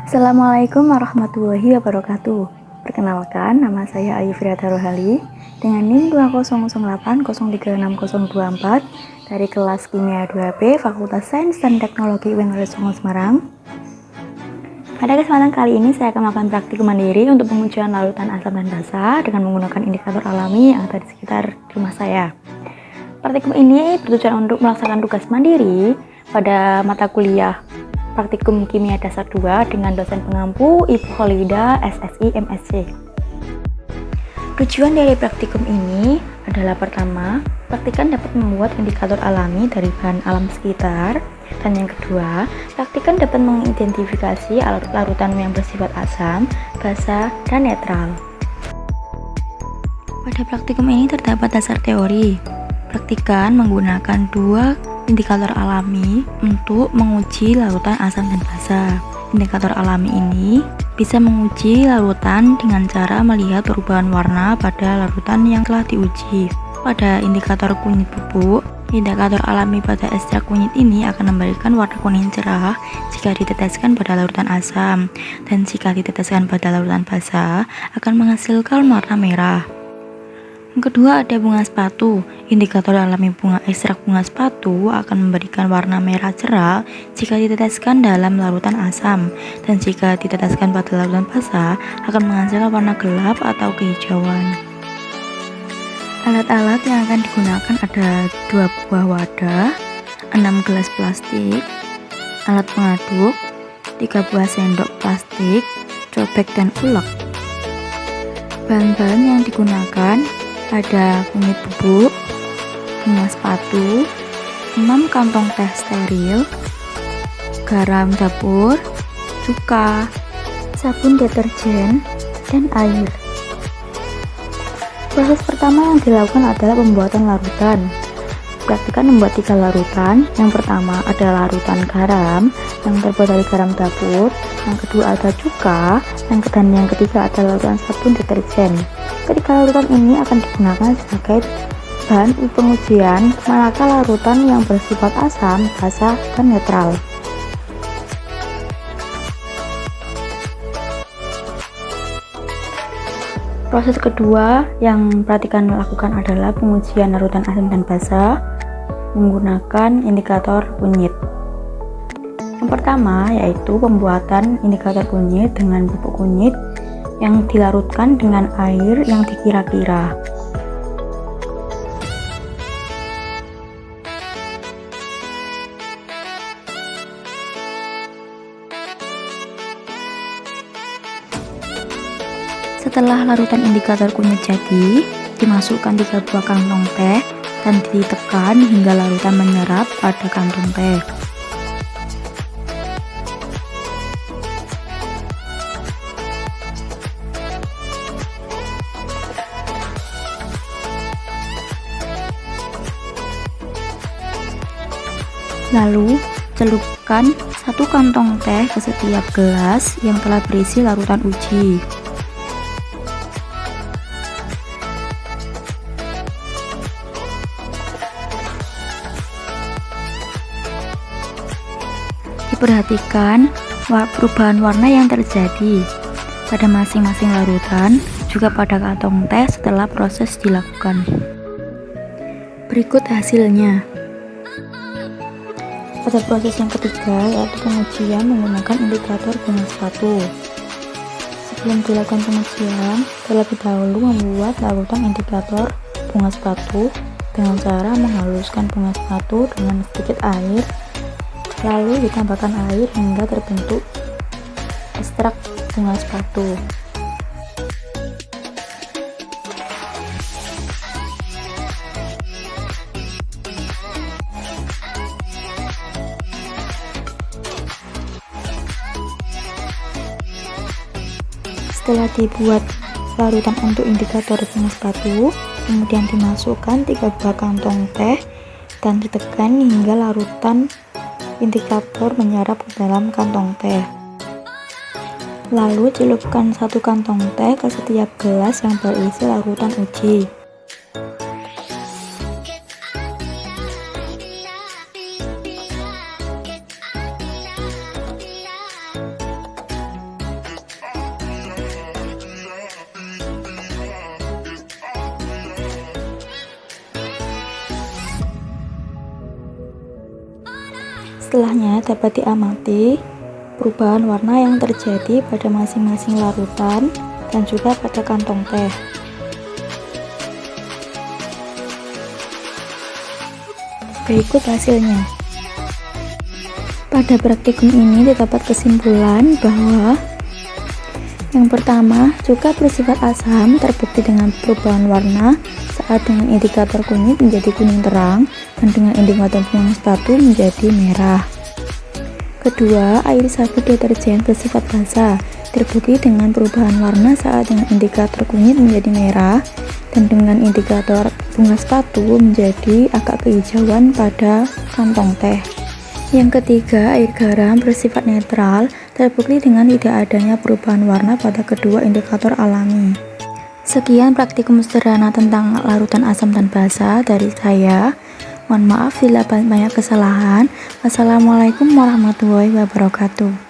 Assalamualaikum warahmatullahi wabarakatuh. Perkenalkan, nama saya Ayu Friata Rohali dengan NIM 20080360024 dari kelas Kimia 2B Fakultas Sains dan Teknologi UIN Songo Semarang. Pada kesempatan kali ini saya akan melakukan praktikum mandiri untuk pengujian larutan asam dan basa dengan menggunakan indikator alami yang ada di sekitar rumah saya. Praktikum ini bertujuan untuk melaksanakan tugas mandiri pada mata kuliah Praktikum Kimia Dasar 2 dengan dosen pengampu Ibu Kholida, SSI, MSc. Tujuan dari praktikum ini adalah pertama, praktikan dapat membuat indikator alami dari bahan alam sekitar, dan yang kedua, praktikan dapat mengidentifikasi larutan yang bersifat asam, basa, dan netral. Pada praktikum ini terdapat dasar teori. Praktikan menggunakan dua indikator alami untuk menguji larutan asam dan basa. Indikator alami ini bisa menguji larutan dengan cara melihat perubahan warna pada larutan yang telah diuji. Pada indikator kunyit bubuk, indikator alami pada ekstrak kunyit ini akan memberikan warna kuning cerah jika diteteskan pada larutan asam, dan jika diteteskan pada larutan basa akan menghasilkan warna merah. Yang kedua, ada bunga sepatu. Indikator alami bunga ekstrak bunga sepatu akan memberikan warna merah cerah jika diteteskan dalam larutan asam, dan jika diteteskan pada larutan basa akan menghasilkan warna gelap atau kehijauan. Alat-alat yang akan digunakan ada 2 buah wadah, 6 gelas plastik, alat pengaduk, 3 buah sendok plastik, cobek dan ulek. Bahan-bahan yang digunakan ada kunyit bubuk, bunga sepatu, 6 kantong teh steril, garam dapur, cuka, sabun deterjen, dan air. Proses pertama yang dilakukan adalah pembuatan larutan. Praktikan membuat 3 larutan. Yang pertama adalah larutan garam yang terbuat dari garam dapur, yang kedua ada cuka, dan yang ketiga adalah larutan sabun deterjen. Ketiga larutan ini akan digunakan sebagai bahan pengujian manakala larutan yang bersifat asam, basa, dan netral. Proses kedua yang praktikan lakukan adalah pengujian larutan asam dan basa menggunakan indikator kunyit. Yang pertama yaitu pembuatan indikator kunyit dengan bubuk kunyit yang dilarutkan dengan air yang dikira-kira. Setelah larutan indikator kunyit jadi, dimasukkan 3 buah kantong teh dan ditekan hingga larutan menyerap pada kantong teh. Lalu, celupkan 1 kantong teh ke setiap gelas yang telah berisi larutan uji. Diperhatikan perubahan warna yang terjadi pada masing-masing larutan, juga pada kantong teh setelah proses dilakukan. Berikut hasilnya. Pada proses yang ketiga yaitu pengujian menggunakan indikator bunga sepatu. Sebelum dilakukan pengujian, terlebih dahulu membuat larutan indikator bunga sepatu dengan cara menghaluskan bunga sepatu dengan sedikit air, lalu ditambahkan air hingga terbentuk ekstrak bunga sepatu. Setelah dibuat larutan untuk indikator bunga sepatu, kemudian dimasukkan 3 buah kantong teh dan ditekan hingga larutan indikator menyerap ke dalam kantong teh. Lalu celupkan 1 kantong teh ke setiap gelas yang berisi larutan uji. Setelahnya dapat diamati perubahan warna yang terjadi pada masing-masing larutan dan juga pada kantong teh. Berikut hasilnya. Pada praktikum ini didapat kesimpulan bahwa yang pertama, cuka bersifat asam terbukti dengan perubahan warna saat dengan indikator kunyit menjadi kuning terang dan dengan indikator bunga sepatu menjadi merah. Kedua, air sabun deterjen bersifat basah terbukti dengan perubahan warna saat dengan indikator kunyit menjadi merah dan dengan indikator bunga sepatu menjadi agak kehijauan pada kantong teh. Yang ketiga, air garam bersifat netral terbukti dengan tidak adanya perubahan warna pada kedua indikator alami. Sekian praktikum sederhana tentang larutan asam dan basa dari saya. Mohon maaf bila banyak kesalahan. Wassalamualaikum warahmatullahi wabarakatuh.